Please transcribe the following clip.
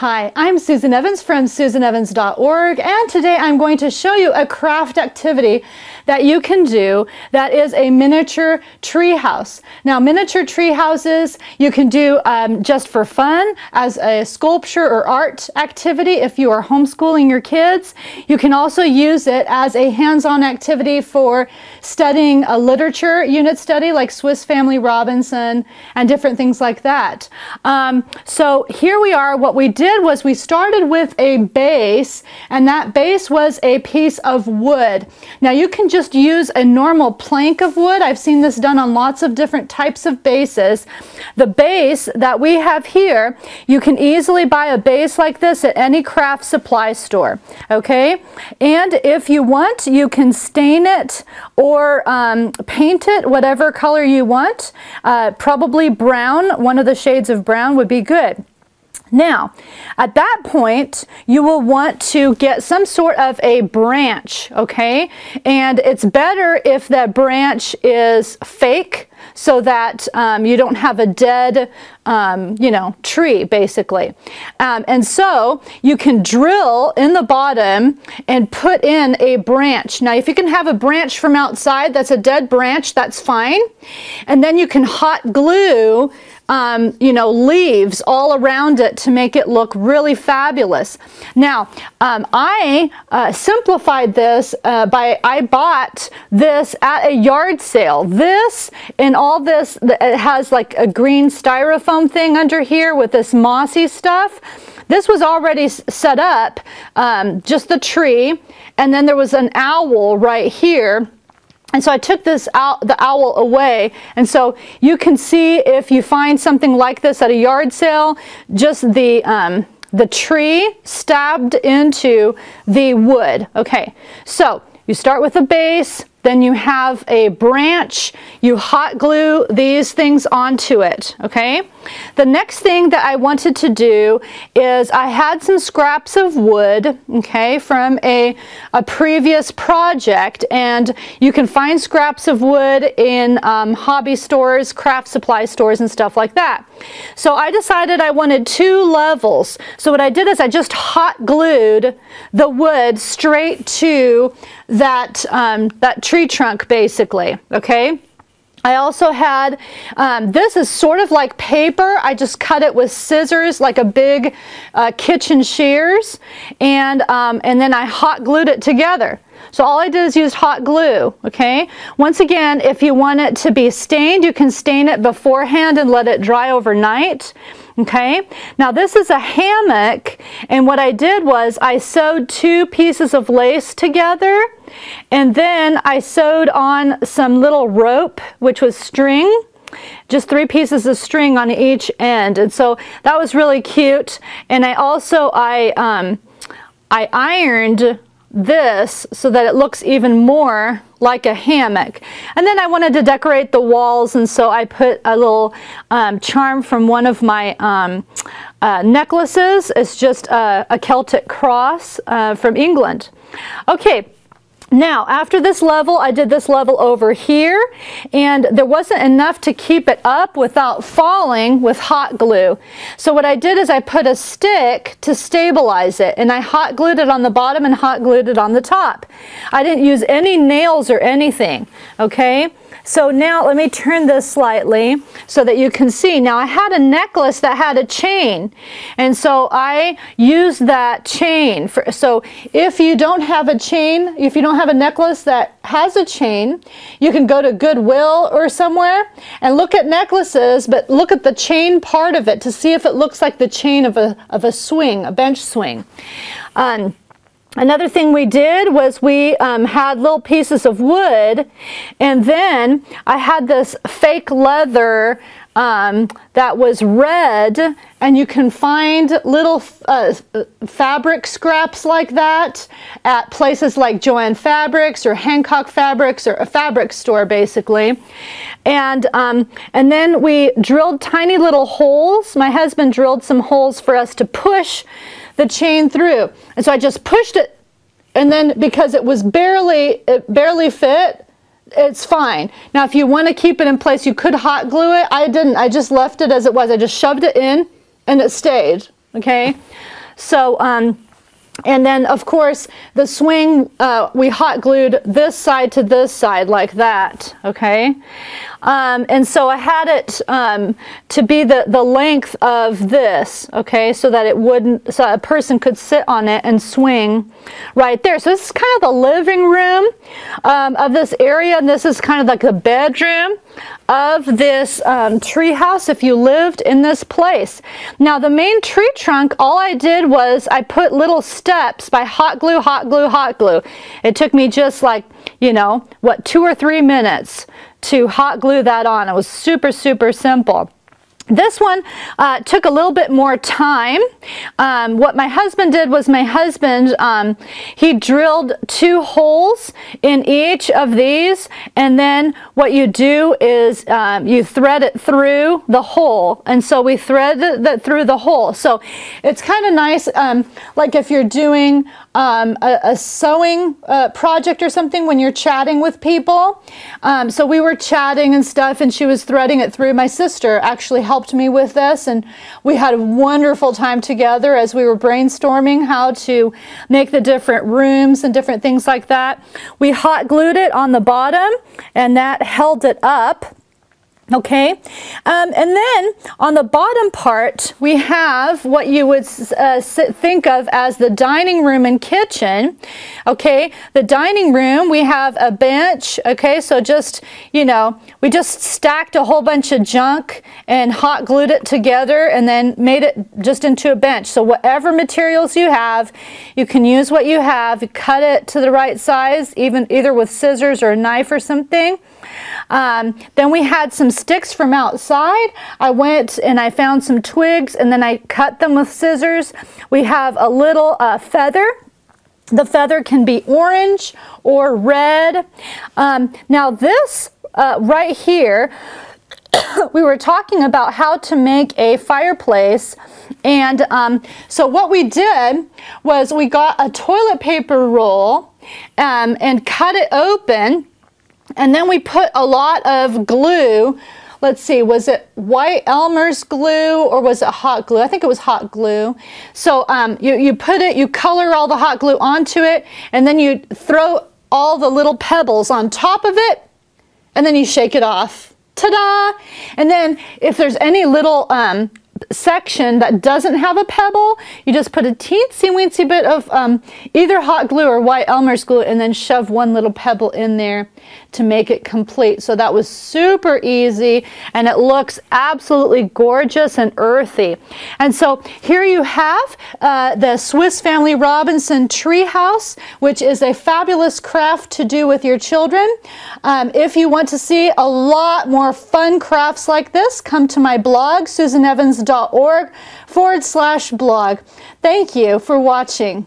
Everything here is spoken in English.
Hi, I'm Susan Evans from susanevans.org, and today I'm going to show you a craft activity that you can do that is a miniature tree house. Now, miniature tree houses you can do just for fun as a sculpture or art activity if you are homeschooling your kids. You can also use it as a hands-on activity for studying a literature unit study like Swiss Family Robinson and different things like that. So here we are. What we did was we started with a base, and that base was a piece of wood. Now you can just use a normal plank of wood. I've seen this done on lots of different types of bases. The base that we have here, you can easily buy a base like this at any craft supply store, okay? And if you want, you can stain it or paint it whatever color you want. Probably brown, one of the shades of brown would be good. Now, at that point, you will want to get some sort of a branch, okay? And it's better if that branch is fake so that you don't have a dead, tree, basically. And so you can drill in the bottom and put in a branch. Now, if you can have a branch from outside that's a dead branch, that's fine. And then you can hot glue leaves all around it to make it look really fabulous. Now, I simplified this I bought this at a yard sale. This and all this, it has like a green styrofoam thing under here with this mossy stuff. This was already set up, just the tree, and then there was an owl right here. And so I took the owl away, and so you can see if you find something like this at a yard sale, just the tree stabbed into the wood. Okay, so you start with a base, then you have a branch, you hot glue these things onto it, okay? The next thing that I wanted to do is I had some scraps of wood, okay, from a previous project, and you can find scraps of wood in hobby stores, craft supply stores, and stuff like that. So I decided I wanted 2 levels. So what I did is I just hot glued the wood straight to that tree trunk, basically, okay? I also had, this is sort of like paper. I just cut it with scissors, like a big kitchen shears, and then I hot glued it together. So all I did is use hot glue, okay? Once again, if you want it to be stained, you can stain it beforehand and let it dry overnight. Okay, now this is a hammock, and what I did was I sewed 2 pieces of lace together, and then I sewed on some little rope, which was string, just 3 pieces of string on each end, and so that was really cute. And I also I ironed this so that it looks even more like a hammock. And then I wanted to decorate the walls, and so I put a little charm from one of my necklaces. It's just a Celtic cross from England. Okay. Now, after this level, I did this level over here, and there wasn't enough to keep it up without falling with hot glue. So what I did is I put a stick to stabilize it, and I hot glued it on the bottom and hot glued it on the top. I didn't use any nails or anything, okay? So now let me turn this slightly so that you can see. Now I had a necklace that had a chain, and so I used that chain. So if you don't have a chain, if you don't have a necklace that has a chain, you can go to Goodwill or somewhere and look at necklaces, but look at the chain part of it to see if it looks like the chain of a swing, a bench swing. Another thing we did was we had little pieces of wood, and then I had this fake leather that was red, and you can find little fabric scraps like that at places like Joann Fabrics or Hancock Fabrics, or a fabric store, basically. And then we drilled tiny little holes. My husband drilled some holes for us to push the chain through, and so I just pushed it, and then because it barely fit, it's fine. Now if you want to keep it in place, you could hot glue it. I didn't. I just left it as it was. I just shoved it in and it stayed. Okay, so and then of course the swing, we hot glued this side to this side like that. Okay, and so I had it to be the length of this, okay, so that it wouldn't, so a person could sit on it and swing right there. So this is kind of the living room of this area, and this is kind of like the bedroom of this tree house if you lived in this place. Now the main tree trunk, all I did was I put little steps by hot glue, hot glue, hot glue. It took me just like, you know, what, 2 or 3 minutes to hot glue that on. It was super, super simple. This one took a little bit more time. What my husband did was he drilled 2 holes in each of these, and then what you do is you thread it through the hole, and so we threaded that through the hole. So it's kind of nice, like if you're doing a sewing project or something when you're chatting with people. So we were chatting and stuff, and she was threading it through. My sister actually helped me with this, and we had a wonderful time together as we were brainstorming how to make the different rooms and different things like that. We hot glued it on the bottom, and that held it up. Okay, and then on the bottom part we have what you would think of as the dining room and kitchen. Okay, the dining room, we have a bench. Okay, so just, you know, we just stacked a whole bunch of junk and hot glued it together and then made it just into a bench. So whatever materials you have, you can use what you have. You cut it to the right size, either with scissors or a knife or something. Then we had some sticks from outside. I went and I found some twigs, and then I cut them with scissors. We have a little feather. The feather can be orange or red. Now this right here, we were talking about how to make a fireplace, and so what we did was we got a toilet paper roll and cut it open. And then we put a lot of glue. Let's see, was it white Elmer's glue or was it hot glue? I think it was hot glue. So you color all the hot glue onto it, and then you throw all the little pebbles on top of it, and then you shake it off. Ta-da! And then if there's any little section that doesn't have a pebble, you just put a teensy weensy bit of either hot glue or white Elmer's glue, and then shove one little pebble in there to make it complete. So that was super easy, and it looks absolutely gorgeous and earthy. And so here you have the Swiss Family Robinson Treehouse, which is a fabulous craft to do with your children. If you want to see a lot more fun crafts like this, come to my blog, susanevans.org/blog. Thank you for watching.